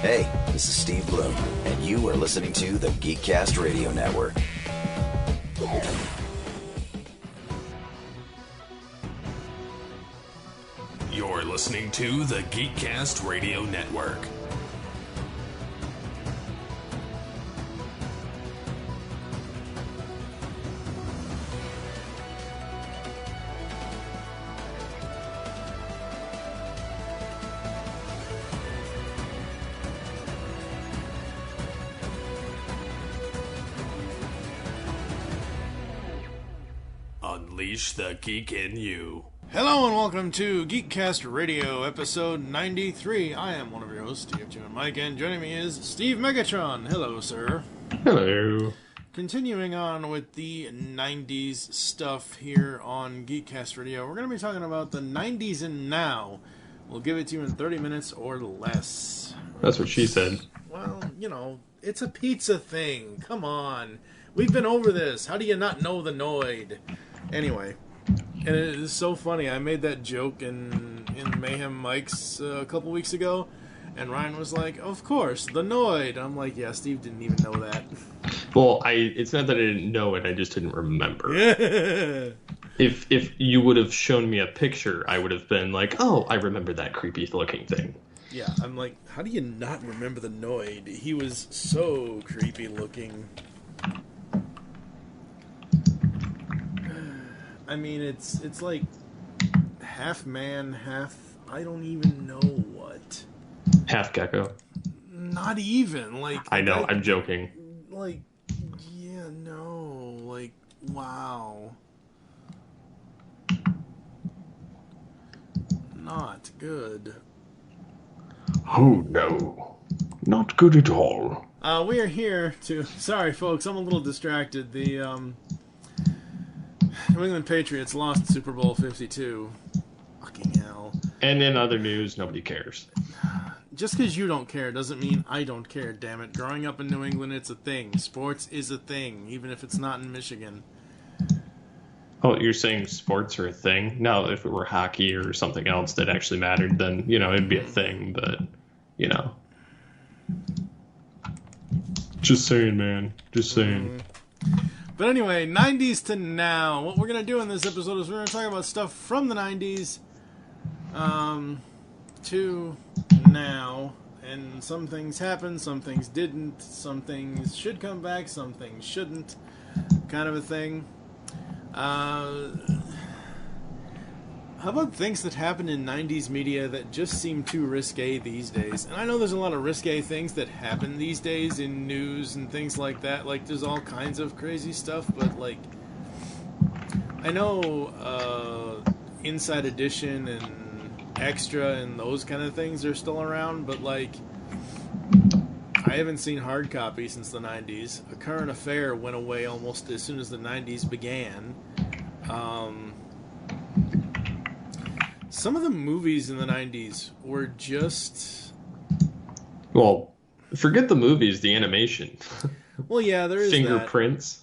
Hey, this is Steve Bloom, and you are listening to the GeekCast Radio Network. You're listening to the GeekCast Radio Network. Unleash the geek in you. Hello and welcome to GeekCast Radio, episode 93. I am one of your hosts, Steve and Mike, and joining me is Steve Megatron. Hello, sir. Hello. Continuing on with the 90s stuff here on GeekCast Radio, we're going to be talking about the 90s and now. We'll give it to you in 30 minutes or less. That's what she said. Well, you know, it's a pizza thing. Come on. We've been over this. How do you not know the Noid? Anyway, and it is so funny. I made that joke in Mayhem Mike's a couple weeks ago, and Ryan was like, "Of course, the Noid." I'm like, "Yeah, Steve didn't even know that." Well, it's not that I didn't know it. I just didn't remember. Yeah. If you would have shown me a picture, I would have been like, "Oh, I remember that creepy looking thing." Yeah, I'm like, how do you not remember the Noid? He was so creepy looking. I mean, it's like half man, half I don't even know what. Half gecko. Not even like. I know. I'm joking. Like, yeah, no, like, wow. Not good. Oh no, not good at all. We are here to. Sorry, folks, I'm a little distracted. The New England Patriots lost Super Bowl 52. Fucking hell. And in other news, nobody cares. Just because you don't care doesn't mean I don't care, damn it. Growing up in New England, it's a thing. Sports is a thing, even if it's not in Michigan. Oh, you're saying sports are a thing? No, if it were hockey or something else that actually mattered, then, you know, it'd be a thing, but, you know. Just saying, man. Just saying. But anyway, 90s to now. What we're going to do in this episode is we're going to talk about stuff from the 90s to now. And some things happened, some things didn't. Some things should come back, some things shouldn't. Kind of a thing. How about things that happened in 90s media that just seem too risque these days? And I know there's a lot of risque things that happen these days in news and things like that. Like, there's all kinds of crazy stuff, but, like, I know Inside Edition and Extra and those kind of things are still around, but, like, I haven't seen hard copy since the 90s. A Current Affair went away almost as soon as the 90s began. Some of the movies in the 90s were just... Well, forget the movies, the animation. Well, yeah, there is Fingerprints.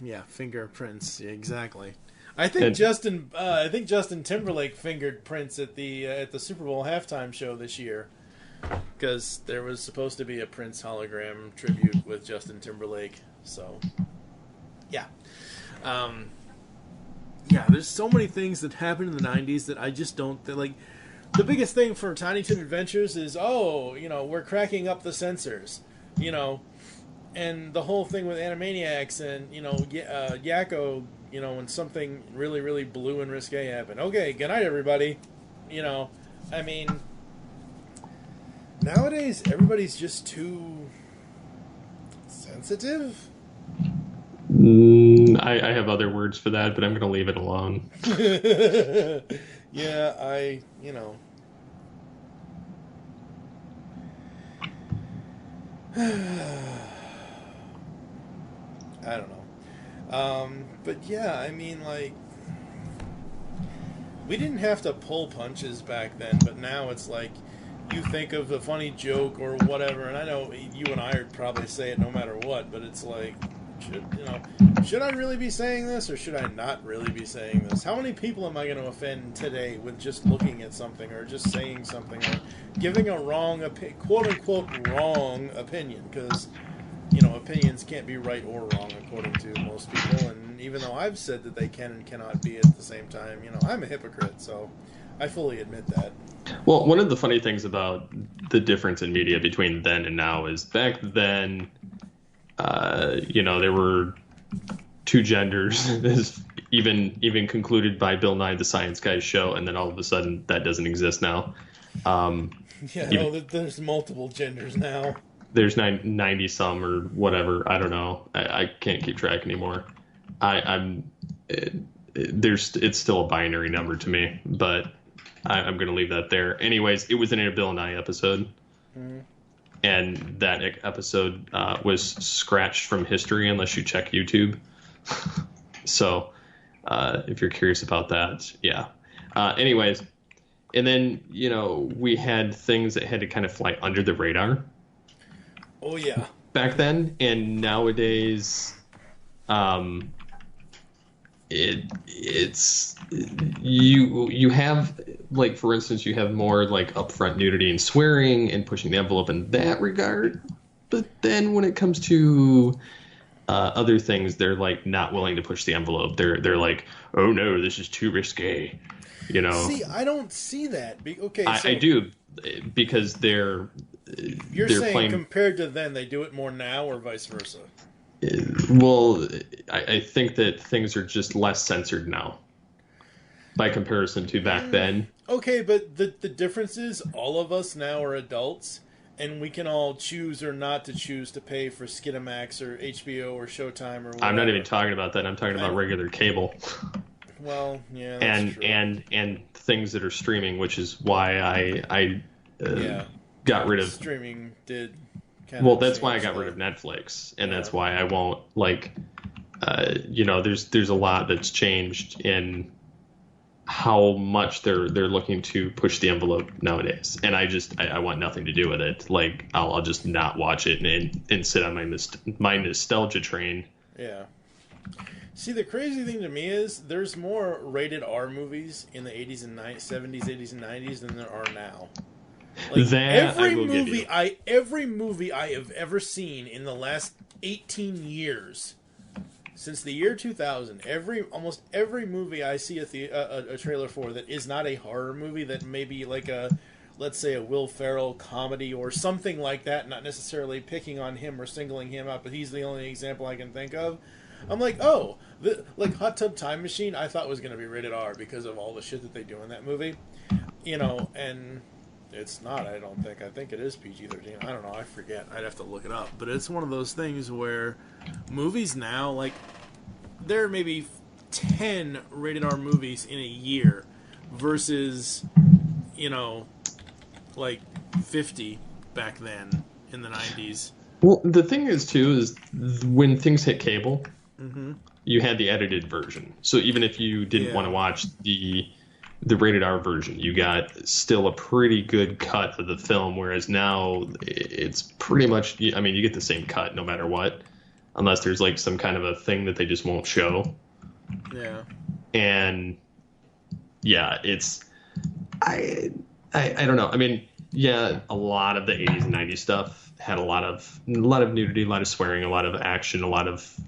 Yeah, Fingerprints, yeah, exactly. I think Justin Timberlake fingered Prince at the Super Bowl halftime show this year, because there was supposed to be a Prince hologram tribute with Justin Timberlake. So, yeah. Yeah, there's so many things that happened in the 90s that I just don't... Like, the biggest thing for Tiny Toon Adventures is, we're cracking up the censors, and the whole thing with Animaniacs and, Yakko, when something really, really blue and risque happened. Okay, good night, everybody. I mean, nowadays, everybody's just too sensitive. I have other words for that, but I'm going to leave it alone. Yeah, I don't know. But yeah, I mean, like, we didn't have to pull punches back then, but now it's like, you think of a funny joke or whatever, and I know you and I would probably say it no matter what, but it's like, should I really be saying this or should I not really be saying this? How many people am I going to offend today with just looking at something or just saying something or giving a quote-unquote wrong opinion? Because, opinions can't be right or wrong according to most people, and even though I've said that they can and cannot be at the same time, I'm a hypocrite, so I fully admit that. Well, one of the funny things about the difference in media between then and now is back then, there were two genders, as even concluded by Bill Nye the Science Guy's show, and then all of a sudden that doesn't exist now. There's multiple genders now. There's 90 some or whatever. I don't know. I can't keep track anymore. It's still a binary number to me, but I'm going to leave that there. Anyways, it was in a Bill Nye episode. Mm-hmm. And that episode was scratched from history unless you check YouTube. So if you're curious about that, yeah. Anyways, and then, we had things that had to kind of fly under the radar. Oh, yeah. Back then. And nowadays, it's you have, like, for instance, you have more like upfront nudity and swearing and pushing the envelope in that regard, but then when it comes to other things, they're like not willing to push the envelope. They're like, oh no, this is too risque, See, I don't see that. I do, because you're saying playing, compared to then, they do it more now, or vice versa. Well, I think that things are just less censored now by comparison to back then. Okay, but the difference is all of us now are adults, and we can all choose or not to choose to pay for Skinamax or HBO or Showtime or whatever. I'm not even talking about that. I'm talking about regular cable. Well, yeah, that's true. And things that are streaming, which is why I got rid of... Streaming did... That's why I got rid of Netflix, and that's why I won't, there's a lot that's changed in how much they're looking to push the envelope nowadays, and I want nothing to do with it. Like, I'll just not watch it and sit on my nostalgia train. Yeah. See, the crazy thing to me is there's more rated R movies in the 80s and 70s, 80s, and 90s than there are now. Like, every movie I have ever seen in the last 18 years, since the year 2000, almost every movie I see a trailer for that is not a horror movie, that may be like let's say a Will Ferrell comedy or something like that, not necessarily picking on him or singling him out, but he's the only example I can think of. I'm like, like Hot Tub Time Machine, I thought was going to be rated R because of all the shit that they do in that movie, and... It's not, I don't think. I think it is PG-13. I don't know. I forget. I'd have to look it up. But it's one of those things where movies now, like, there are maybe 10 rated R movies in a year versus, like 50 back then in the 90s. Well, the thing is, too, is when things hit cable, you had the edited version. So even if you didn't want to watch the rated R version, you got still a pretty good cut of the film, whereas now it's pretty much, you get the same cut no matter what, unless there's like some kind of a thing that they just won't show. Yeah. And yeah, it's, I don't know. A lot of the 80s and 90s stuff had a lot of nudity, a lot of swearing, a lot of action, a lot of,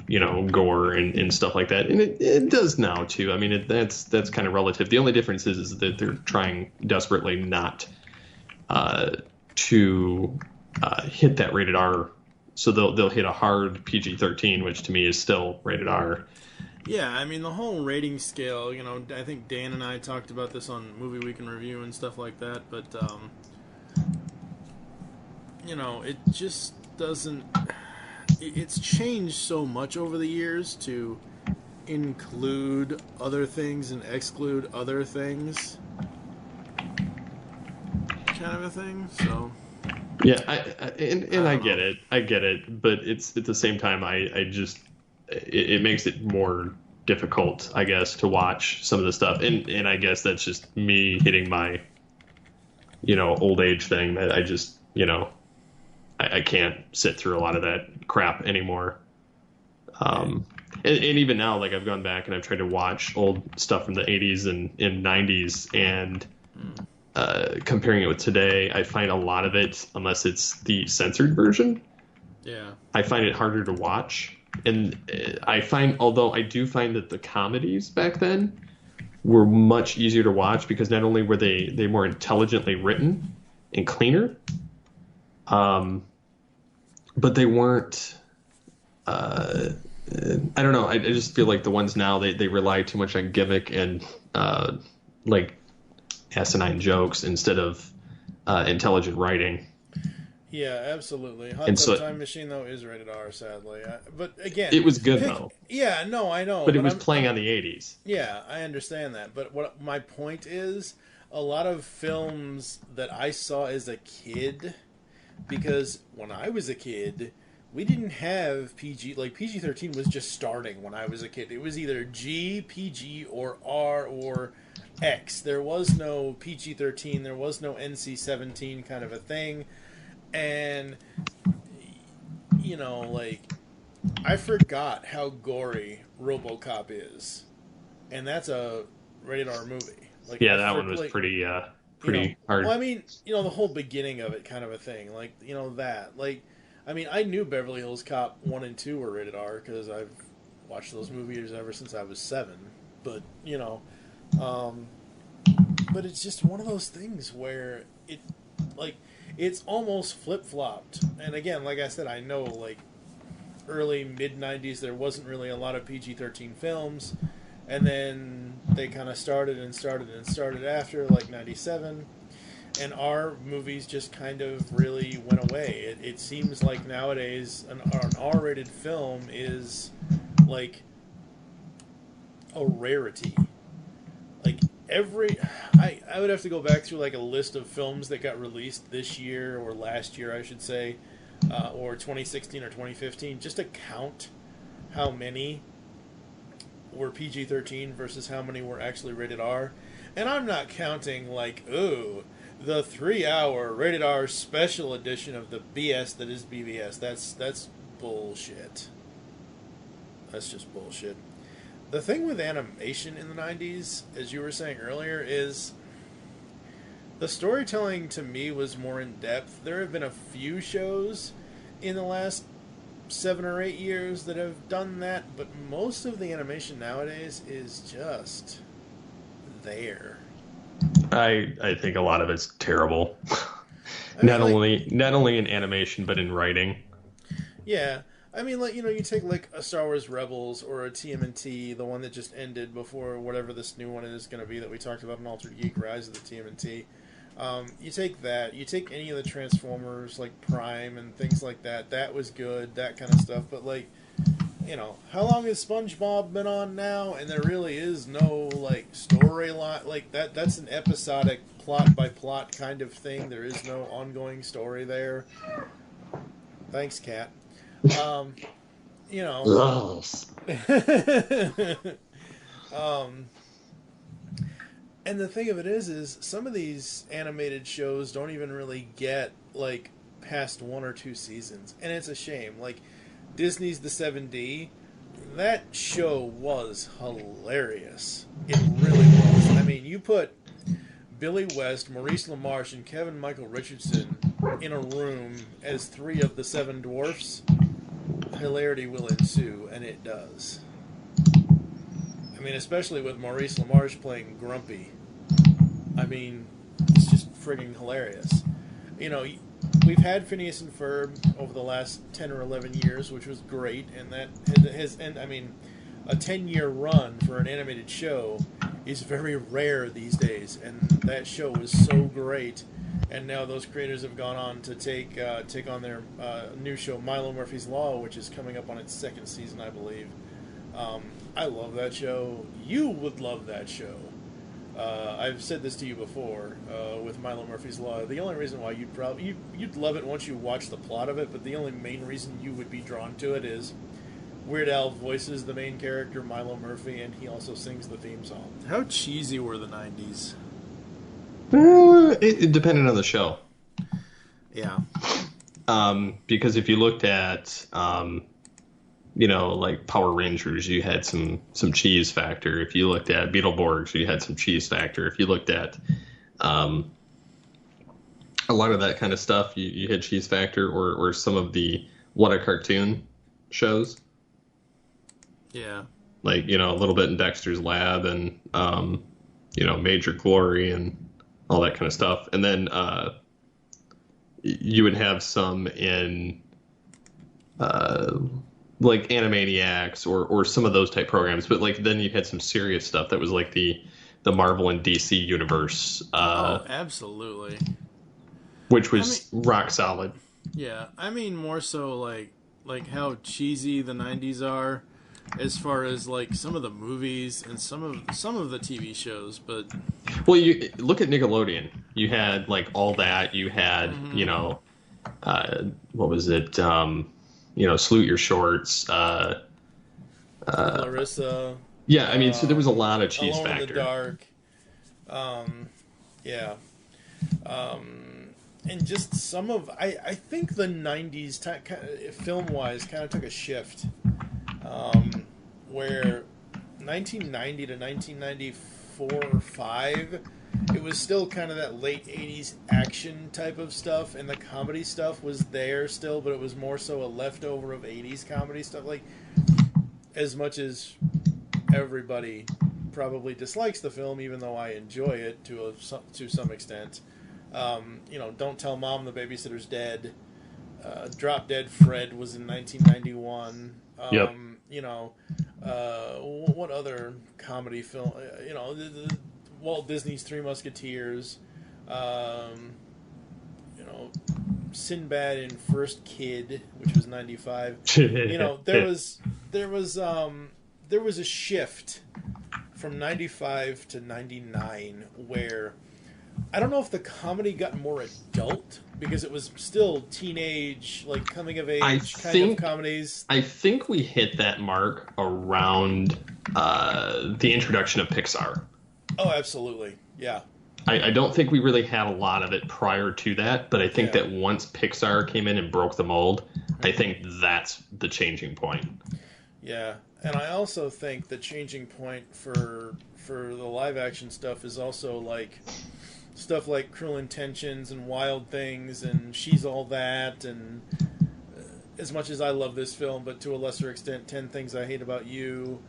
gore and stuff like that. And it does now too. That's kind of relative. The only difference is that they're trying desperately not to hit that rated R. So they'll hit a hard PG-13, which to me is still rated R. Yeah, the whole rating scale, I think Dan and I talked about this on Movie Week in Review and stuff like that, but it just doesn't... It's changed so much over the years to include other things and exclude other things, kind of a thing, so... Yeah, I get it, but it's at the same time, it makes it more difficult, I guess, to watch some of the stuff, and I guess that's just me hitting my, old age thing that I just, I can't sit through a lot of that crap anymore. And even now, like, I've gone back and I've tried to watch old stuff from the 80s and 90s, and comparing it with today, I find a lot of it, unless it's the censored version, I find it harder to watch. And although I do find that the comedies back then were much easier to watch, because not only were they more intelligently written and cleaner, but they weren't, I don't know, I just feel like the ones now, they rely too much on gimmick and like asinine jokes instead of intelligent writing. Yeah, absolutely. Hot Tub Time Machine, though, is rated R, sadly. But again, it was good, though. Yeah, no, I know. But it was playing on the 80s. Yeah, I understand that. But what my point is, a lot of films that I saw as a kid, because when I was a kid, we didn't have PG. Like, PG-13 was just starting when I was a kid. It was either G, PG, or R, or X. There was no PG-13. There was no NC-17 kind of a thing. And, you know, like, I forgot how gory RoboCop is. And that's a rated R movie. Like, yeah, that one was pretty hard. Well, I mean, you know, the whole beginning of it kind of a thing. Like, you know, that. Like, I mean, I knew Beverly Hills Cop 1 and 2 were rated R because I've watched those movies ever since I was 7. But, you know, but it's just one of those things where it, like, it's almost flip-flopped. And again, like I said, I know, like, early, mid-90s, there wasn't really a lot of PG-13 films. And then they kind of started after, like, 97. And R movies just kind of really went away. It seems like nowadays an R-rated film is, like, a rarity. Like, I would have to go back through, like, a list of films that got released this year, or last year, I should say, or 2016 or 2015, just to count how many were PG-13 versus how many were actually rated R. And I'm not counting, like, ooh, the 3-hour rated R special edition of the BS that is BBS. That's bullshit. That's just bullshit. The thing with animation in the 90s, as you were saying earlier, is the storytelling to me was more in depth. There have been a few shows in the last 7 or 8 years that have done that, but most of the animation nowadays is just there. I think a lot of it's terrible. Not only in animation, but in writing. Yeah. I mean, like, you know, you take, like, a Star Wars Rebels or a TMNT, the one that just ended before whatever this new one is going to be that we talked about in Altered Geek, Rise of the TMNT. You take that. You take any of the Transformers, like Prime and things like that. That was good, that kind of stuff. But, like, you know, how long has SpongeBob been on now? And there really is no, like, storyline. Like, that's an episodic plot-by-plot kind of thing. There is no ongoing story there. Thanks, Cat. You know, and the thing of it is some of these animated shows don't even really get, like, past 1 or 2 seasons, and it's a shame. Like, Disney's The 7D, that show was hilarious. It really was. I mean, you put Billy West, Maurice LaMarche, and Kevin Michael Richardson in a room as 3 of the 7 dwarfs, hilarity will ensue, and it does. I mean, especially with Maurice LaMarche playing Grumpy. I mean, it's just friggin' hilarious. You know, we've had Phineas and Ferb over the last 10 or 11 years, which was great, and that has, and I mean, a 10-year run for an animated show is very rare these days, and that show was so great. And now those creators have gone on to take on their new show, Milo Murphy's Law, which is coming up on its 2nd season, I believe. I love that show. You would love that show. I've said this to you before with Milo Murphy's Law. The only reason why you'd love it once you watch the plot of it, but the only main reason you would be drawn to it is Weird Al voices the main character, Milo Murphy, and he also sings the theme song. How cheesy were the 90s? It depended on the show. Yeah. Because if you looked at like Power Rangers, you had some cheese factor. If you looked at Beetleborgs, you had some cheese factor. If you looked at a lot of that kind of stuff, you had cheese factor, or some of the What a Cartoon shows. Yeah. Like, a little bit in Dexter's Lab and, Major Glory and all that kind of stuff. And then you would have some in like Animaniacs or some of those type programs. But like then you had some serious stuff that was like the Marvel and DC universe. Absolutely. Which was rock solid. Yeah. I mean, more so like how cheesy the 90s are as far as like some of the movies and some of the TV shows, but well, you look at Nickelodeon. You had like all that. You had what was it? Salute Your Shorts. Clarissa. Yeah, I mean, so there was a lot of cheese Alone factor. In the Dark. Yeah. And just some of I think the 90s film wise kind of took a shift. Where 1990 to 1994 or 5, it was still kind of that late 80s action type of stuff, and the comedy stuff was there still, but it was more so a leftover of 80s comedy stuff. Like, as much as everybody probably dislikes the film, even though I enjoy it to some extent. Don't Tell Mom the Babysitter's Dead. Drop Dead Fred was in 1991. Yep. What other comedy film? Walt Disney's Three Musketeers. Sinbad in First Kid, which was 95. There was a shift from 95 to 99 where I don't know if the comedy got more adult because it was still teenage, like coming of age kind of comedies. I think we hit that mark around the introduction of Pixar. Oh, absolutely. Yeah. I don't think we really had a lot of it prior to that, but I think that once Pixar came in and broke the mold, I think that's the changing point. Yeah. And I also think the changing point for the live action stuff is also like stuff like Cruel Intentions and Wild Things and She's All That, and as much as I love this film, but to a lesser extent, 10 Things I Hate About You,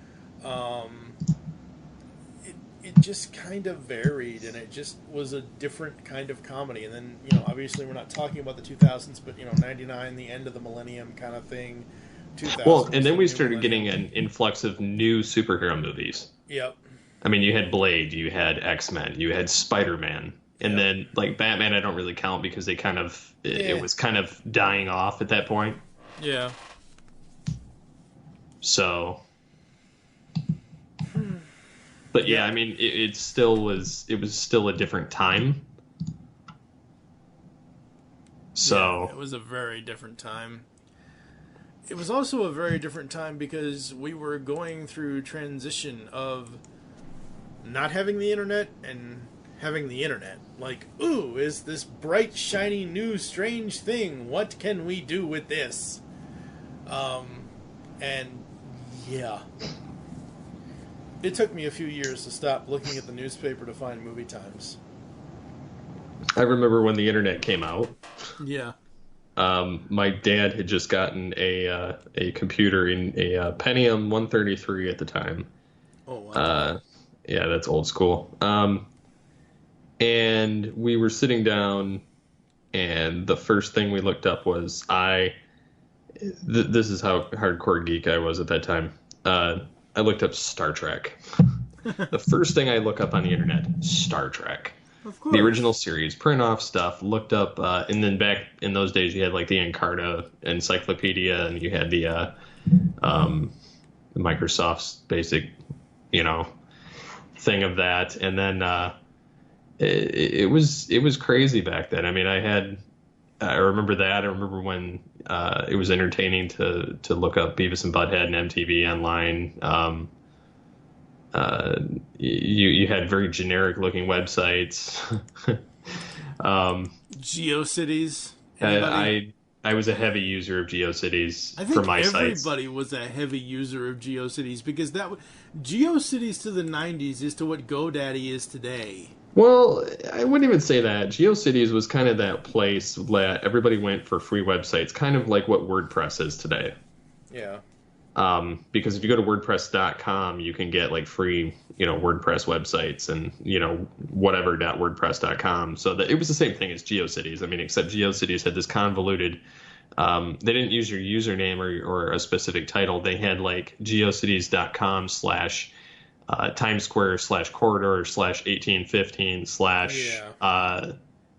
it just kind of varied, and it just was a different kind of comedy. And then, obviously we're not talking about the 2000s, but, 99, the end of the millennium kind of thing. 2000. Well, and then we started getting an influx of new superhero movies. Yep. I mean, you had Blade, you had X-Men, you had Spider-Man, and then like Batman I don't really count because they kind of it was kind of dying off at that point. Yeah. So but yeah, I mean it was still a different time. So it was a very different time. It was also a very different time because we were going through transition of not having the internet and having the internet. Like, ooh, is this bright, shiny, new, strange thing? What can we do with this? And yeah. It took me a few years to stop looking at the newspaper to find movie times. I remember when the internet came out. Yeah. My dad had just gotten a computer in a Pentium 133 at the time. Oh, wow. Yeah, that's old school. And we were sitting down, and the first thing we looked up was this is how hardcore geek I was at that time. I looked up Star Trek. The first thing I look up on the internet, Star Trek. Of course. The original series, print off stuff, looked up, and then back in those days you had like the Encarta encyclopedia, and you had the Microsoft's basic, thing of that, and then it was crazy back then. I mean, I remember that. I remember when it was entertaining to look up Beavis and Butthead and MTV online. You had very generic looking websites. GeoCities. I was a heavy user of GeoCities I for think my sites. everybody was a heavy user of GeoCities because GeoCities to the 90s is to what GoDaddy is today. Well, I wouldn't even say that. GeoCities was kind of that place that everybody went for free websites, kind of like what WordPress is today. Yeah. Because if you go to WordPress.com, you can get like free, WordPress websites and, whatever.wordpress.com. So that it was the same thing as GeoCities. I mean, except GeoCities had this convoluted, they didn't use your username or a specific title. They had like geocities.com / Times Square / corridor / 1815 /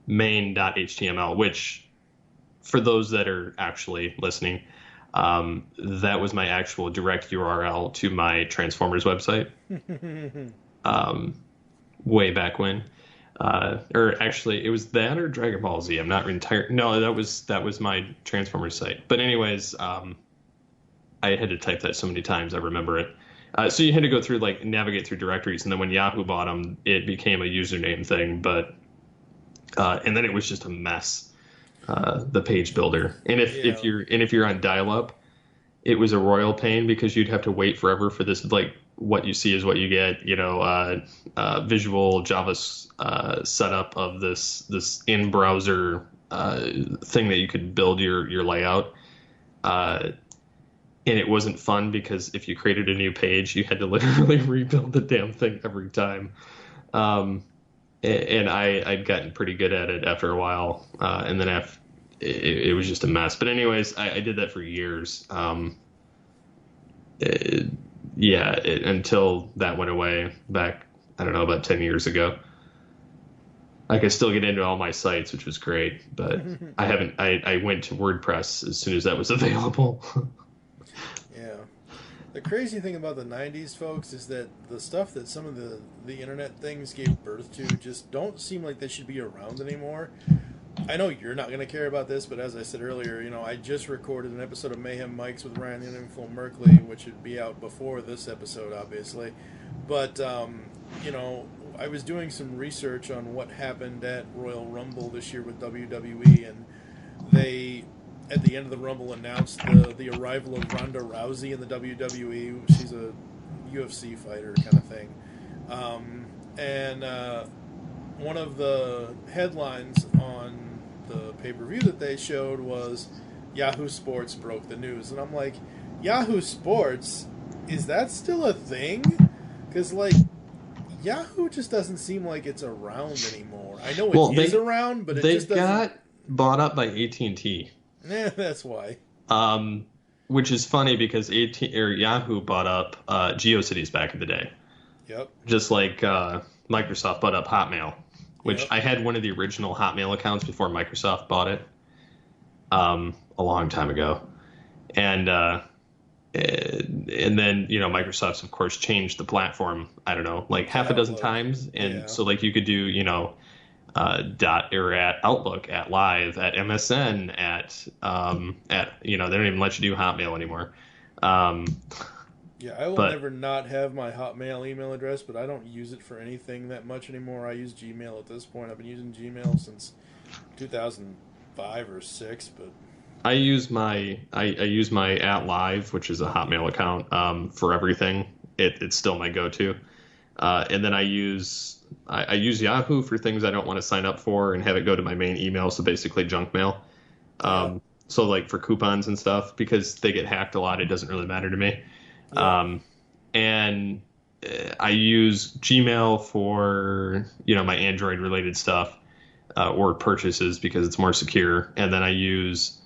main.html, which for those that are actually listening, that was my actual direct URL to my Transformers website. Way back when. Or actually, it was that or Dragon Ball Z. I'm not entirely... No, that was my Transformers site. But anyways, I had to type that so many times, I remember it. So you had to go through, navigate through directories, and then when Yahoo bought them, it became a username thing, but... and then it was just a mess. The page builder, and if you're on dial-up, it was a royal pain because you'd have to wait forever for this. Like what you see is what you get. Visual Java setup of this in-browser thing that you could build your layout. And it wasn't fun because if you created a new page, you had to literally rebuild the damn thing every time. And I'd gotten pretty good at it after a while, and then it was just a mess. But anyways, I did that for years. Until that went away back, I don't know, about 10 years ago. I could still get into all my sites, which was great, but I went to WordPress as soon as that was available. Yeah. The crazy thing about the 90s, folks, is that the stuff that some of the internet things gave birth to just don't seem like they should be around anymore. I know you're not going to care about this, but as I said earlier, I just recorded an episode of Mayhem Mikes with Ryan and Info Merkley, which would be out before this episode, obviously. But, I was doing some research on what happened at Royal Rumble this year with WWE, and they... at the end of the Rumble, announced the arrival of Ronda Rousey in the WWE. She's a UFC fighter kind of thing. And one of the headlines on the pay-per-view that they showed was Yahoo Sports broke the news. And I'm like, Yahoo Sports? Is that still a thing? Because, Yahoo just doesn't seem like it's around anymore. I know it is around, but it just doesn't... They got bought up by AT&T. Yeah, that's why. Which is funny because Yahoo bought up GeoCities back in the day. Yep. Just like Microsoft bought up Hotmail, which I had one of the original Hotmail accounts before Microsoft bought it a long time ago. And then, Microsoft's, of course, changed the platform, I don't know, half a dozen times. And so, you could do, at Outlook, at Live, at MSN, at they don't even let you do Hotmail anymore. I will never not have my Hotmail email address, but I don't use it for anything that much anymore. I use Gmail at this point. I've been using Gmail since 2005 or 6, but I use my at Live, which is a Hotmail account, for everything. It's still my go-to. And then I use Yahoo for things I don't want to sign up for and have it go to my main email, so basically junk mail. So for coupons and stuff, because they get hacked a lot, it doesn't really matter to me. And I use Gmail for my Android related stuff or purchases because it's more secure. And then I use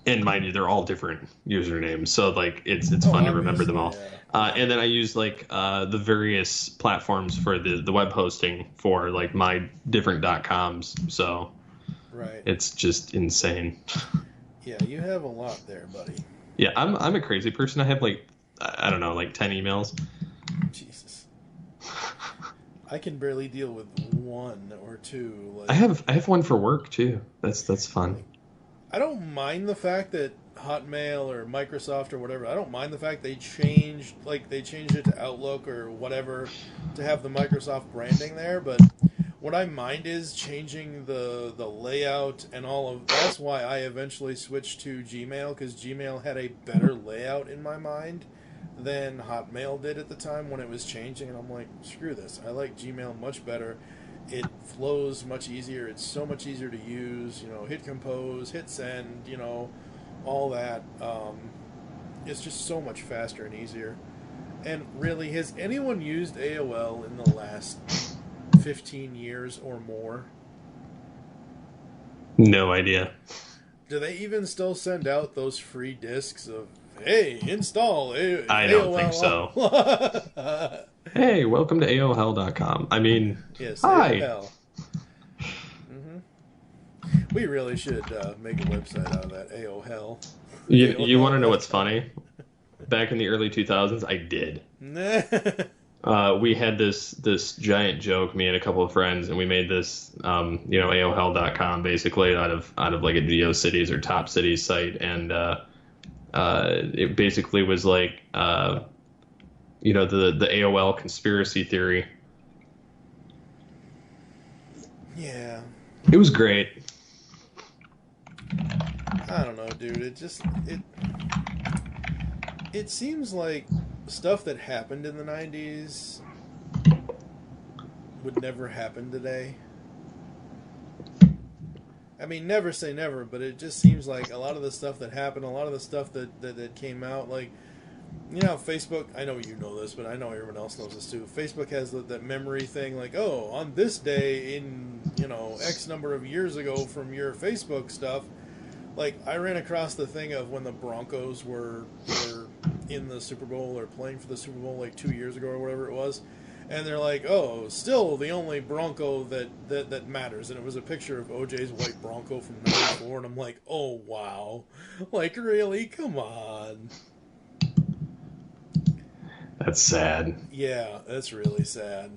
and mind you, they're all different usernames, so it's fun to remember them all. And then I use the various platforms for the web hosting for my different .coms. So it's just insane. Yeah, you have a lot there, buddy. Yeah, I'm a crazy person. I have I don't know, 10 emails. Jesus. I can barely deal with one or two. I have one for work too. That's fun. I don't mind the fact that Hotmail or Microsoft or whatever, I don't mind the fact they changed it to Outlook or whatever to have the Microsoft branding there, but What I mind is changing the layout and all of... That's why I eventually switched to Gmail, because Gmail had a better layout in my mind than Hotmail did at the time when it was changing, and I'm like, screw this. I like Gmail much better. It flows much easier. It's so much easier to use. Hit compose, hit send, all that. It's just so much faster and easier. And really, has anyone used AOL in the last 15 years or more? No idea. Do they even still send out those free discs of, hey, install AOL? I don't think so. Hey, welcome to AOL.com. I mean, yes, hi. AOL. We really should make a website out of that, AOL. You want to know what's funny? Back in the early 2000s, I did. We had this giant joke, me and a couple of friends, and we made this, AOL.com basically out of like a GeoCities or Top Cities site, and it basically was like, the AOL conspiracy theory. Yeah. It was great. I don't know, dude. It seems like stuff that happened in the 90s would never happen today. I mean, never say never, but it just seems like a lot of the stuff that happened, a lot of the stuff that came out, like, Facebook, I know you know this, but I know everyone else knows this too. Facebook has that memory thing, like, oh, on this day in, X number of years ago from your Facebook stuff. Like, I ran across the thing of when the Broncos were in the Super Bowl or playing for the Super Bowl like 2 years ago or whatever it was. And they're like, oh, still the only Bronco that matters. And it was a picture of OJ's white Bronco from '94. And I'm like, oh, wow. Like, really? Come on. That's sad. Yeah, that's really sad.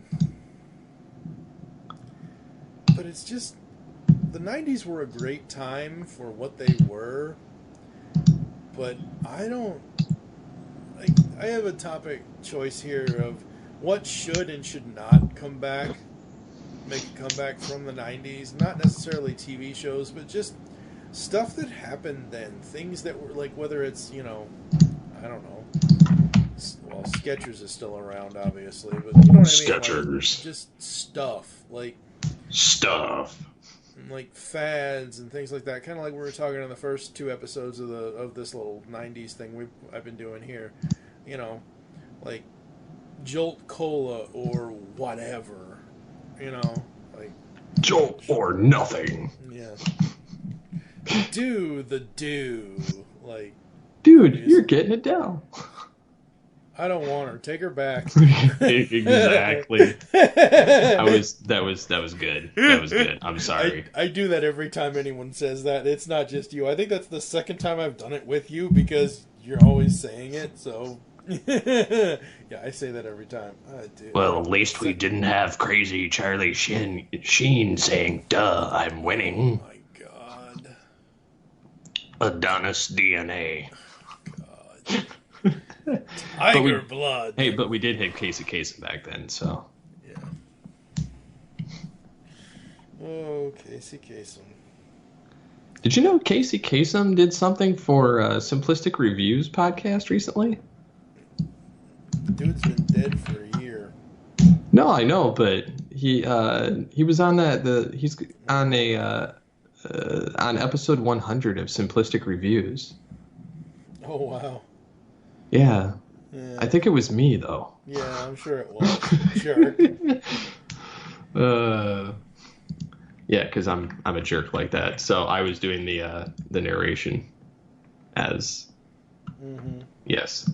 But it's just... The 90s were a great time for what they were, but I have a topic choice here of what should and should not come back, make a comeback from the 90s. Not necessarily TV shows, but just stuff that happened then. Things that were, like, whether it's, I don't know. Well, Skechers is still around, obviously, but you know what I mean? Skechers. Like, just stuff. Like fads and things like that, kind of like we were talking in the first 2 episodes of this little 90s thing I've been doing here, like Jolt Cola or whatever, like Jolt or nothing. Yeah. Do, like, dude, you're getting it down. I don't want her. Take her back. Exactly. That was good. That was good. I'm sorry. I do that every time anyone says that. It's not just you. I think that's the second time I've done it with you because you're always saying it. So yeah, I say that every time. I do. Well, at least we didn't have crazy Charlie Sheen saying, "Duh, I'm winning." Oh my God. Adonis DNA. God. Tiger blood. Hey, but we did hit Casey Kasem back then, so. Yeah. Oh, Casey Kasem. Did you know Casey Kasem did something for Simplistic Reviews podcast recently? Dude's been dead for a year. No, I know, but he was on he's on on episode 100 of Simplistic Reviews. Oh wow. Yeah. Yeah. I think it was me, though. Yeah, I'm sure it was. Jerk. Yeah, because I'm a jerk like that. So I was doing the narration as. Mm-hmm. Yes.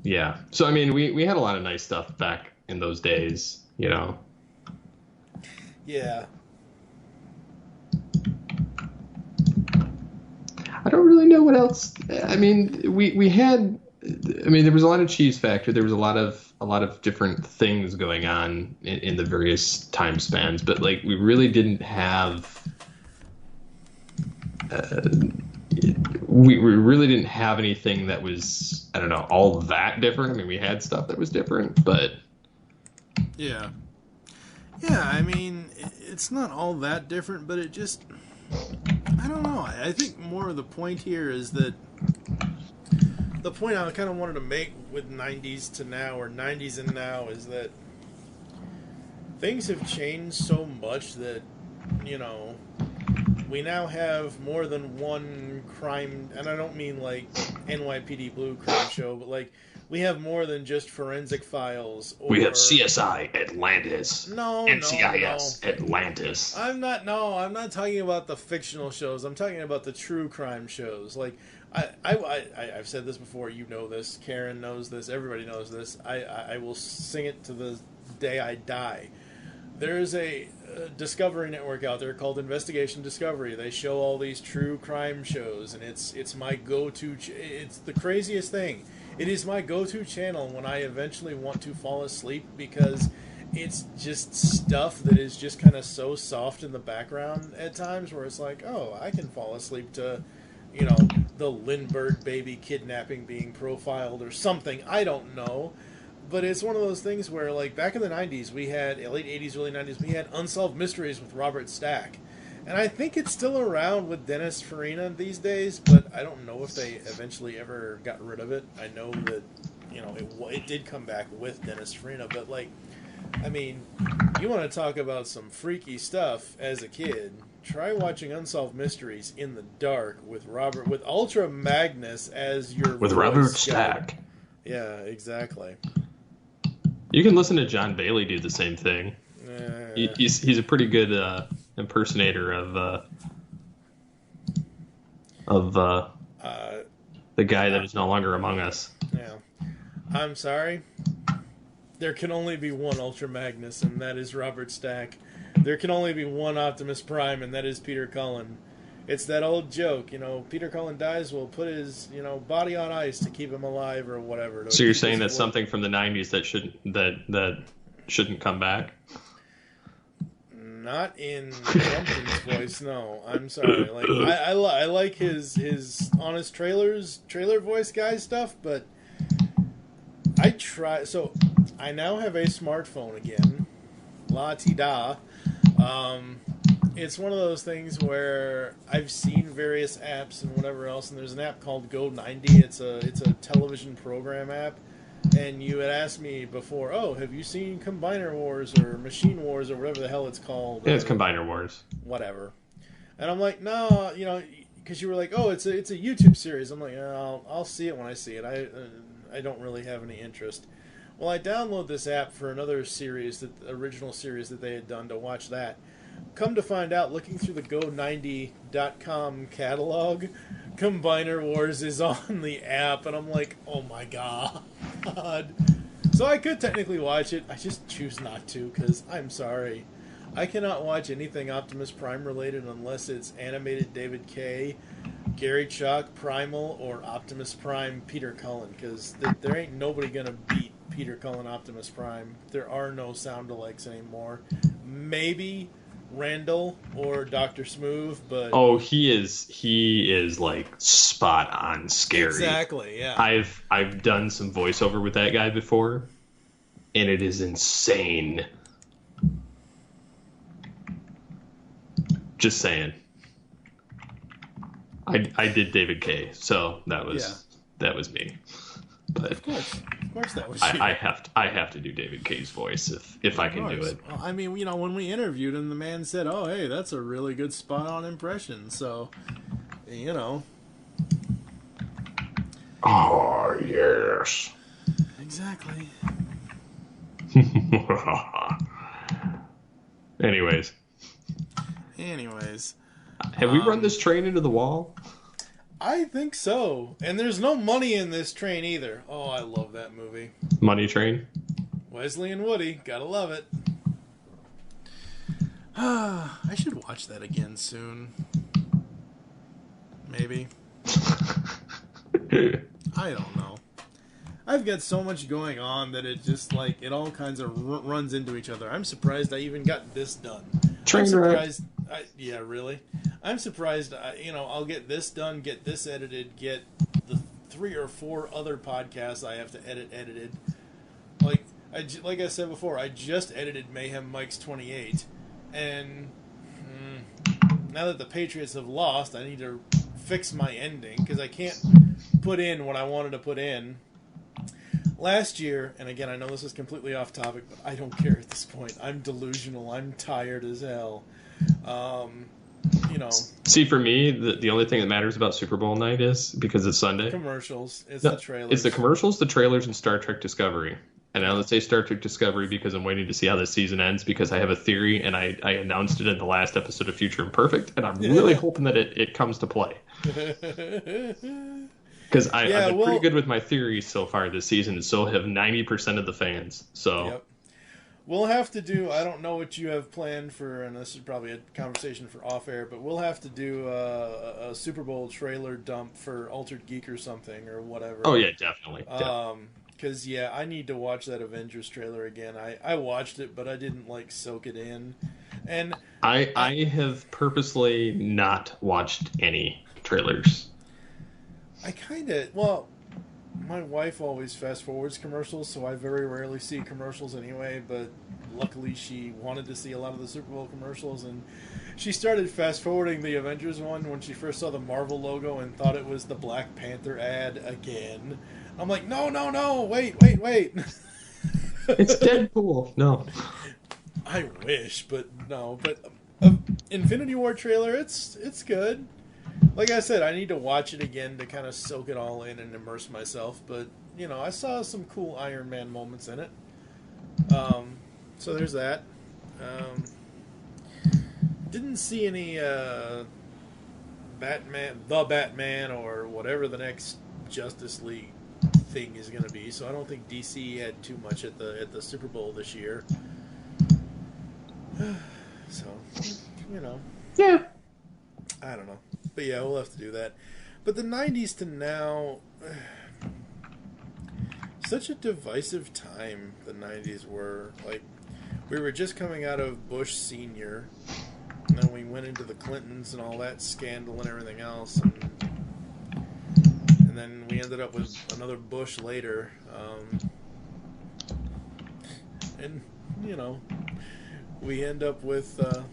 Yeah. So I mean, we had a lot of nice stuff back in those days, Yeah. I don't really know what else. I mean, we had. I mean, there was a lot of cheese factor. There was a lot of different things going on in the various time spans, but like we really didn't have. We really didn't have anything that was, I don't know, all that different. I mean, we had stuff that was different, but Yeah. Yeah, I mean, it's not all that different, but it just... I don't know. I think more of the point here is that... The point I kind of wanted to make with 90s to now, or 90s and now, is that things have changed so much that, you know, we now have more than one crime, and I don't mean like NYPD Blue crime show, but like we have more than just Forensic Files. Or... We have CSI Atlantis. No, NCIS no. Atlantis. I'm not talking about the fictional shows. I'm talking about the true crime shows. Like, I've said this before. You know this. Karen knows this. Everybody knows this. I will sing it to the day I die. There's a Discovery Network out there called Investigation Discovery. They show all these true crime shows, and it's my go-to. It's the craziest thing. It is my go-to channel when I eventually want to fall asleep, because it's just stuff that is just kind of so soft in the background at times, where it's like, oh, I can fall asleep to, you know, the Lindbergh baby kidnapping being profiled or something. I don't know. But it's one of those things where, like, back in the 90s, we had, late 80s, early 90s, we had Unsolved Mysteries with Robert Stack. And I think it's still around with Dennis Farina these days, but I don't know if they eventually ever got rid of it. I know that, you know, it did come back with Dennis Farina, but, like, I mean, you want to talk about some freaky stuff as a kid, try watching Unsolved Mysteries in the dark with Ultra Magnus as your With Robert Stack. Yeah, exactly. You can listen to John Bailey do the same thing. He's a pretty good impersonator of the guy that is no longer among us. Yeah. I'm sorry. There can only be one Ultra Magnus, and that is Robert Stack. There can only be one Optimus Prime, and that is Peter Cullen. It's that old joke, you know, Peter Cullen dies, we'll put his, you know, body on ice to keep him alive or whatever. So you're saying that's something from the 90s that shouldn't come back? Not in Jumpton's voice, no. I'm sorry. Like I like his honest trailer voice guy stuff, but so I now have a smartphone again. La-ti-da. It's one of those things where I've seen various apps and whatever else, and there's an app called Go90. It's a television program app, and you had asked me before, oh, have you seen Combiner Wars or Machine Wars or whatever the hell it's called? Yeah, it's Combiner Wars. Whatever. And I'm like, no, you know, because you were like, oh, it's a YouTube series. I'm like, I'll see it when I see it. I don't really have any interest. Well, I download this app for another series, the original series that they had done, to watch that. Come to find out, looking through the Go90.com catalog, Combiner Wars is on the app, and I'm like, oh my god. So I could technically watch it, I just choose not to, because I'm sorry. I cannot watch anything Optimus Prime related unless it's animated David K., Gary Chalk, Primal, or Optimus Prime Peter Cullen, because there ain't nobody going to beat Peter Cullen Optimus Prime. There are no sound-alikes anymore. Maybe Randall or Dr. Smooth, but he is like spot on scary. Exactly, yeah. I've done some voiceover with that guy before, and it is insane. Just saying. I did David K, so that was me. But of course that was you. I have to do David K's voice if I can do it. Well, I mean, you know, when we interviewed him, the man said, "Oh, hey, that's a really good spot-on impression." So, you know. Oh yes. Exactly. Anyways. Have we run this train into the wall? I think so. And there's no money in this train either. Oh, I love that movie. Money Train? Wesley and Woody. Gotta love it. I should watch that again soon. Maybe. I don't know. I've got so much going on that it just, like, it all kinds of runs into each other. I'm surprised I even got this done. Train I'm surprised. Yeah, really? I'm surprised, I'll get this done, get this edited, get the 3 or 4 other podcasts I have to edit edited. Like, like I said before, I just edited Mayhem Mike's 28, and now that the Patriots have lost, I need to fix my ending, because I can't put in what I wanted to put in. Last year, and again, I know this is completely off topic, but I don't care at this point. I'm delusional. I'm tired as hell. See, for me, the only thing that matters about Super Bowl night is, because it's Sunday, commercials. The trailers. It's the commercials, the trailers, and Star Trek Discovery. And I let's say Star Trek Discovery because I'm waiting to see how this season ends, because I have a theory, and I announced it in the last episode of Future Imperfect, and I'm really hoping that it comes to play. Because I've been pretty good with my theories so far this season, and so have 90% of the fans. So. Yep. We'll have to do, I don't know what you have planned for, and this is probably a conversation for off-air, but we'll have to do a Super Bowl trailer dump for Altered Geek or something, or whatever. Oh, yeah, definitely. Because, I need to watch that Avengers trailer again. I watched it, but I didn't, soak it in. And I have purposely not watched any trailers. I kind of, my wife always fast-forwards commercials, so I very rarely see commercials anyway, but luckily she wanted to see a lot of the Super Bowl commercials, and she started fast-forwarding the Avengers one when she first saw the Marvel logo and thought it was the Black Panther ad again. I'm like, no, wait. It's Deadpool. No. I wish, but no. But Infinity War trailer, it's good. Like I said, I need to watch it again to kind of soak it all in and immerse myself. But, I saw some cool Iron Man moments in it. So there's that. Didn't see any Batman, or whatever the next Justice League thing is going to be. So I don't think DC had too much at the Super Bowl this year. So, Yeah. I don't know. But yeah, we'll have to do that. But the 90s to now, such a divisive time the 90s were. We were just coming out of Bush Sr., and then we went into the Clintons and all that scandal and everything else, and then we ended up with another Bush later. And, we end up with an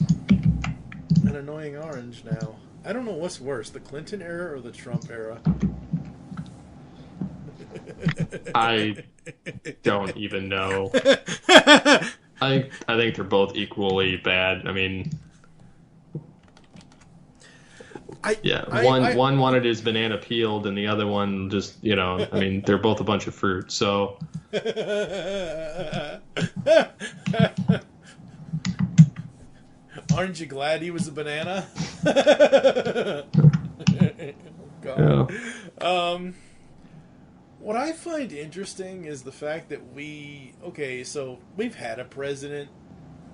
annoying orange now. I don't know what's worse, the Clinton era or the Trump era. I don't even know. I think they're both equally bad. I mean, one wanted his banana peeled, and the other one just, they're both a bunch of fruit. So. Aren't you glad he was a banana? God. Yeah. What I find interesting is the fact that so we've had a president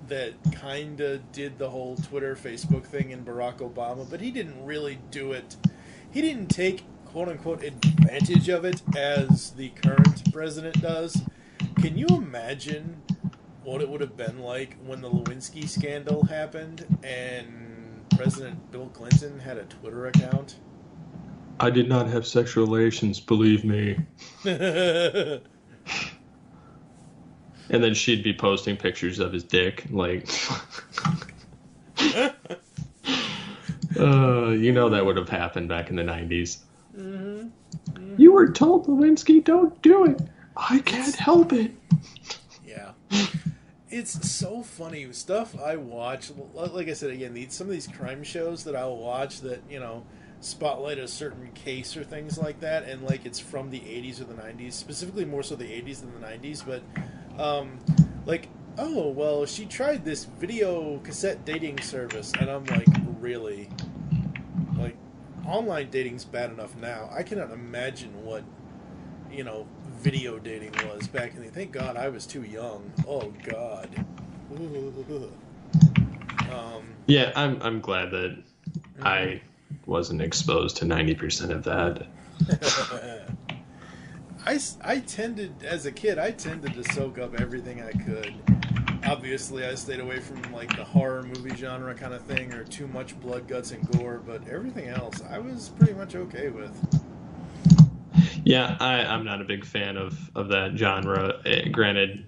that kind of did the whole Twitter, Facebook thing in Barack Obama, but he didn't really do it. He didn't take, quote-unquote, advantage of it as the current president does. Can you imagine what it would have been like when the Lewinsky scandal happened and President Bill Clinton had a Twitter account? I did not have sexual relations, believe me. And then she'd be posting pictures of his dick, that would have happened back in the 90s. Mm-hmm. Mm-hmm. You were told, Lewinsky, don't do it. I can't help it. Yeah. It's so funny. Stuff I watch, like I said, again, some of these crime shows that I'll watch that, spotlight a certain case or things like that, and, it's from the 80s or the 90s, specifically more so the 80s than the 90s, but, oh, well, she tried this video cassette dating service, and I'm like, really? Online dating's bad enough now. I cannot imagine what, video dating was back in the day. Thank God I was too young. Oh, God. Yeah, I'm glad that I wasn't exposed to 90% of that. I tended, as a kid, to soak up everything I could. Obviously, I stayed away from, the horror movie genre kind of thing, or too much blood, guts, and gore, but everything else I was pretty much okay with. Yeah, I'm not a big fan of that genre. Granted,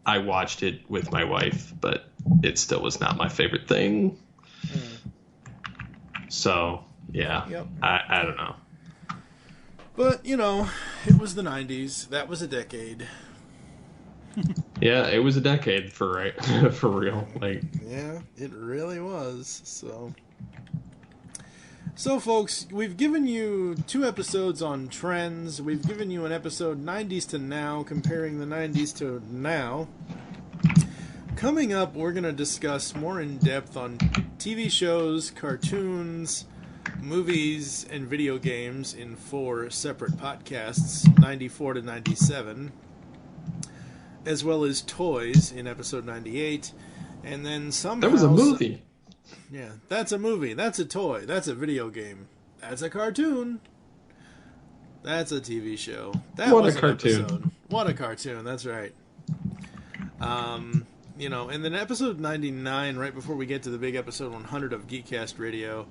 I watched it with my wife, but it still was not my favorite thing. So, yeah, Yep. I don't know. But, you know, it was the 90s. That was a decade. Yeah, it was a decade for real. Like, yeah, it really was. So, folks, we've given you 2 episodes on trends. We've given you an episode 90s to now, comparing the 90s to now. Coming up, we're going to discuss more in depth on TV shows, cartoons, movies, and video games in 4 separate podcasts, 94 to 97, as well as toys in episode 98, and then somehow... That was a movie. Yeah, that's a movie, that's a toy, that's a video game, that's a cartoon, that's a TV show. That What was a an cartoon. episode. What a cartoon, that's right. You know, and then episode 99, right before we get to the big episode 100 of Geekcast Radio,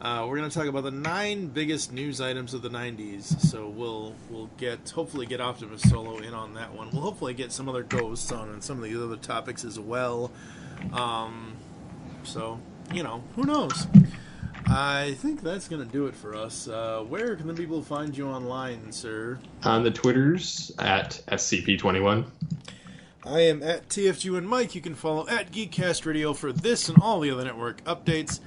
we're going to talk about the 9 biggest news items of the 90s. So we'll hopefully get Optimus Solo in on that one. We'll hopefully get some other ghosts on and some of the other topics as well. So, you know, who knows? I think that's going to do it for us. Where can the people find you online, sir? On the Twitters at SCP21. I am at TFG and Mike. You can follow at Geekcast Radio for this and all the other network updates.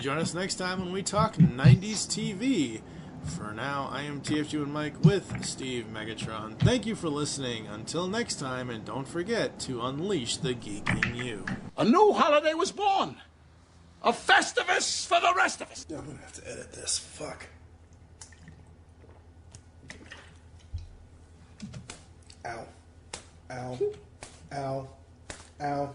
Join us next time when we talk 90s TV. For now, I am TFG and Mike with Steve Megatron. Thank you for listening. Until next time, and don't forget to unleash the geek in you. A new holiday was born. A Festivus for the rest of us. I'm gonna have to edit this. Fuck. Ow. Ow. Ow. Ow.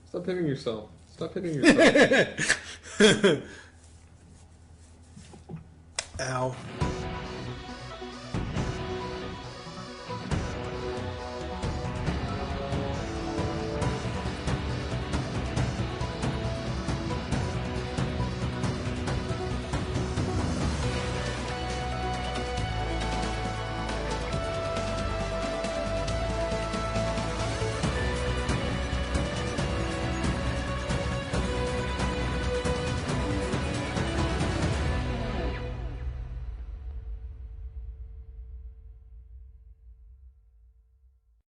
Stop hitting yourself. Stop hitting yourself. Ow.